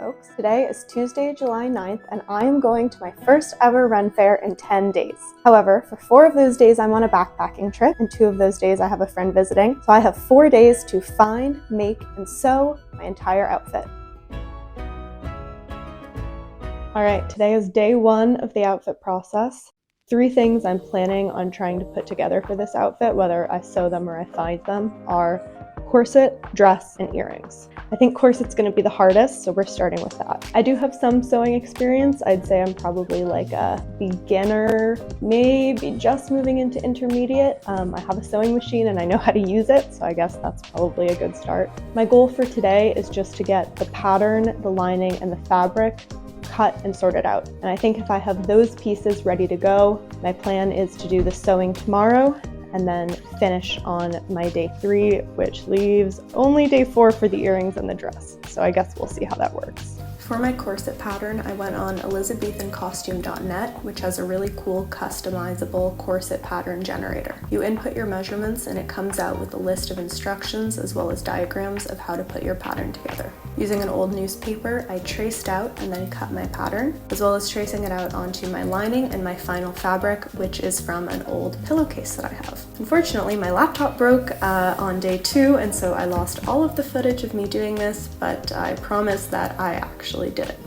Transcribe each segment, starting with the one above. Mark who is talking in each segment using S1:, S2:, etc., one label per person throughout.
S1: folks. Today is Tuesday, July 9th, and I am going to my first ever run fair in 10 days. However, for 4 of those days I'm on a backpacking trip, and 2 of those days I have a friend visiting, so I have 4 days to find, make, and sew my entire outfit. Alright, today is day 1 of the outfit process. 3 things I'm planning on trying to put together for this outfit, whether I sew them or I find them, are corset, dress, and earrings. I think corset's going to be the hardest, so we're starting with that. I do have some sewing experience. I'd say I'm probably like a beginner, maybe just moving into intermediate. I have a sewing machine and I know how to use it, so I guess that's probably a good start. My goal for today is just to get the pattern, the lining, and the fabric cut and sorted out. And I think if I have those pieces ready to go, my plan is to do the sewing tomorrow and then finish on my day 3, which leaves only day 4 for the earrings and the dress. So I guess we'll see how that works. For my corset pattern, I went on elizabethancostume.net, which has a really cool customizable corset pattern generator. You input your measurements and it comes out with a list of instructions as well as diagrams of how to put your pattern together. Using an old newspaper, I traced out and then cut my pattern, as well as tracing it out onto my lining and my final fabric, which is from an old pillowcase that I have. Unfortunately, my laptop broke on day 2, and so I lost all of the footage of me doing this, but I promise that I actually did it.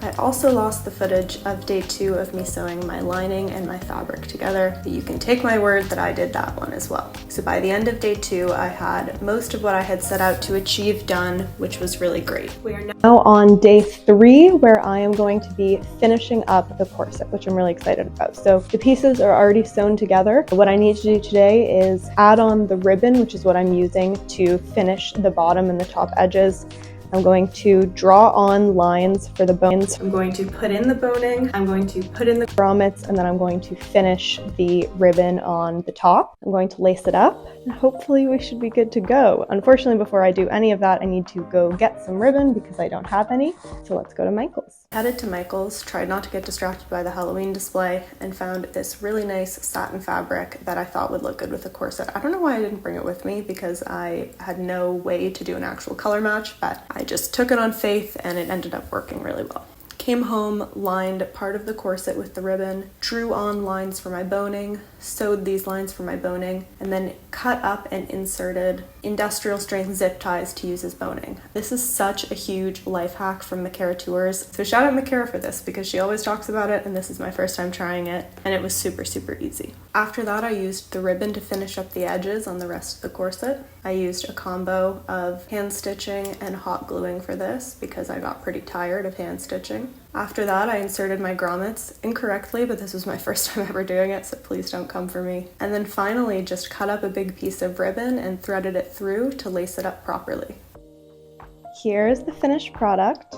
S1: I also lost the footage of day 2 of me sewing my lining and my fabric together, but you can take my word that I did that one as well. So by the end of day 2, I had most of what I had set out to achieve done, which was really great. We are now on day 3, where I am going to be finishing up the corset, which I'm really excited about. So the pieces are already sewn together. What I need to do today is add on the ribbon, which is what I'm using to finish the bottom and the top edges. I'm going to draw on lines for the bones. I'm going to put in the boning, I'm going to put in the grommets, and then I'm going to finish the ribbon on the top. I'm going to lace it up, and hopefully we should be good to go. Unfortunately, before I do any of that, I need to go get some ribbon because I don't have any. So let's go to Michael's. Headed to Michael's, tried not to get distracted by the Halloween display, and found this really nice satin fabric that I thought would look good with a corset. I don't know why I didn't bring it with me because I had no way to do an actual color match, but I just took it on faith and it ended up working really well. Came home, lined part of the corset with the ribbon, drew on lines for my boning, sewed these lines for my boning, and then cut up and inserted industrial strength zip ties to use as boning. This is such a huge life hack from Makara Tours. So shout out Makara for this because she always talks about it, and this is my first time trying it, and it was super, super easy. After that, I used the ribbon to finish up the edges on the rest of the corset. I used a combo of hand stitching and hot gluing for this because I got pretty tired of hand stitching. After that, I inserted my grommets incorrectly, but this was my first time ever doing it, so please don't come for me. And then finally, just cut up a big piece of ribbon and threaded it through to lace it up properly. Here's the finished product.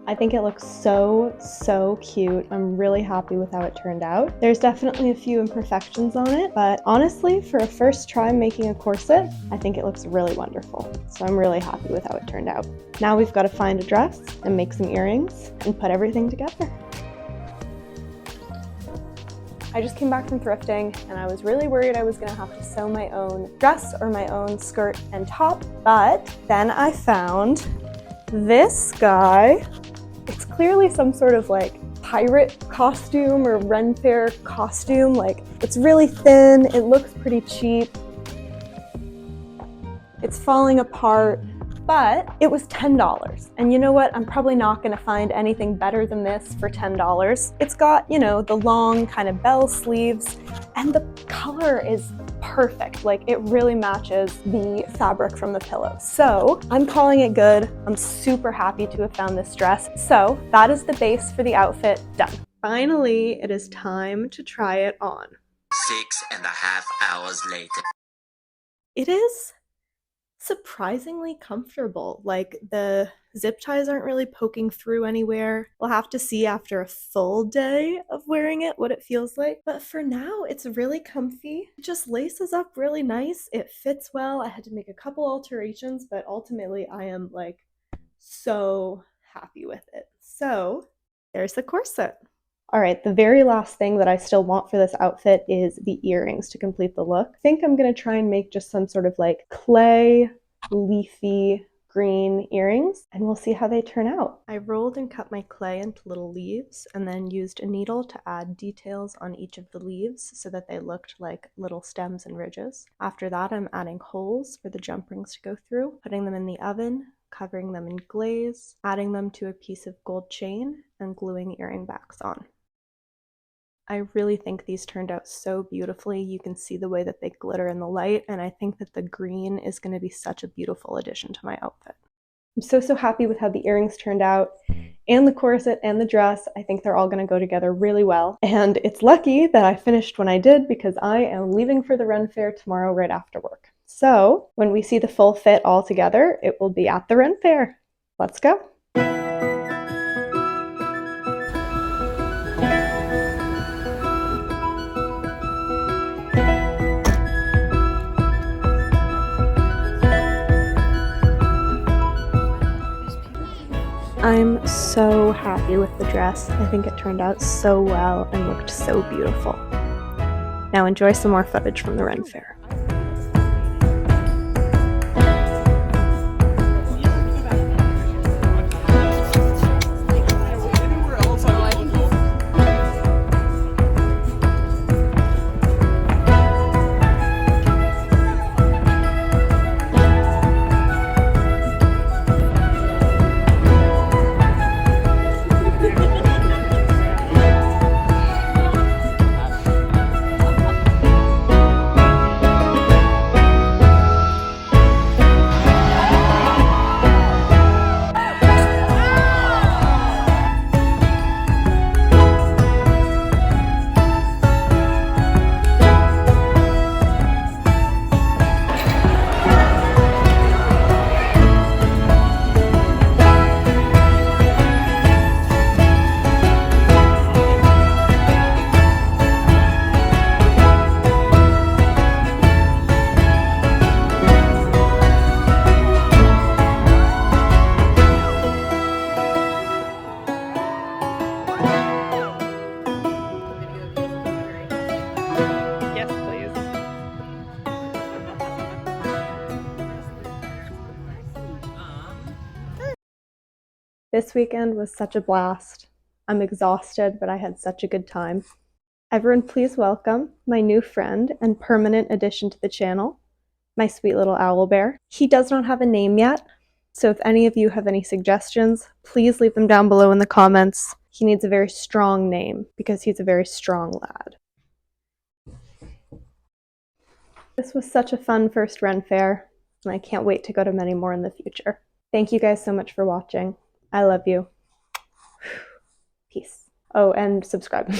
S1: I think it looks so cute. I'm really happy with how it turned out. There's definitely a few imperfections on it, but honestly, for a first try making a corset, I think it looks really wonderful. So I'm really happy with how it turned out. Now we've got to find a dress and make some earrings and put everything together. I just came back from thrifting and I was really worried I was gonna have to sew my own dress or my own skirt and top, but then I found this guy. It's clearly some sort of like pirate costume or Ren Fair costume. Like, it's really thin, it looks pretty cheap. It's falling apart, but it was $10. And you know what? I'm probably not gonna find anything better than this for $10. It's got, you know, the long kind of bell sleeves, and the color is perfect. Like, it really matches the fabric from the pillow. So I'm calling it good. I'm super happy to have found this dress. So that is the base for the outfit done. Finally, it is time to try it on.
S2: 6.5 hours later.
S1: It is surprisingly comfortable. Like, the zip ties aren't really poking through anywhere. We'll have to see after a full day of wearing it what it feels like. But for now, it's really comfy. It just laces up really nice. It fits well. I had to make a couple alterations, but ultimately I am like so happy with it. So there's the corset. All right, the very last thing that I still want for this outfit is the earrings to complete the look. I think I'm gonna try and make just some sort of like clay, leafy green earrings, and we'll see how they turn out. I rolled and cut my clay into little leaves and then used a needle to add details on each of the leaves so that they looked like little stems and ridges. After that, I'm adding holes for the jump rings to go through, putting them in the oven, covering them in glaze, adding them to a piece of gold chain, and gluing earring backs on. I really think these turned out so beautifully. You can see the way that they glitter in the light, and I think that the green is going to be such a beautiful addition to my outfit. I'm so happy with how the earrings turned out, and the corset and the dress. I think they're all going to go together really well, and it's lucky that I finished when I did because I am leaving for the Ren Fair tomorrow right after work. So when we see the full fit all together, it will be at the Ren Fair. Let's go. I'm so happy with the dress. I think it turned out so well and looked so beautiful. Now enjoy some more footage from the Ren Fair. This weekend was such a blast. I'm exhausted, but I had such a good time. Everyone, please welcome my new friend and permanent addition to the channel, my sweet little owl bear. He does not have a name yet, so if any of you have any suggestions, please leave them down below in the comments. He needs a very strong name because he's a very strong lad. This was such a fun first Ren Fair, and I can't wait to go to many more in the future. Thank you guys so much for watching. I love you. Peace. Oh, and subscribe.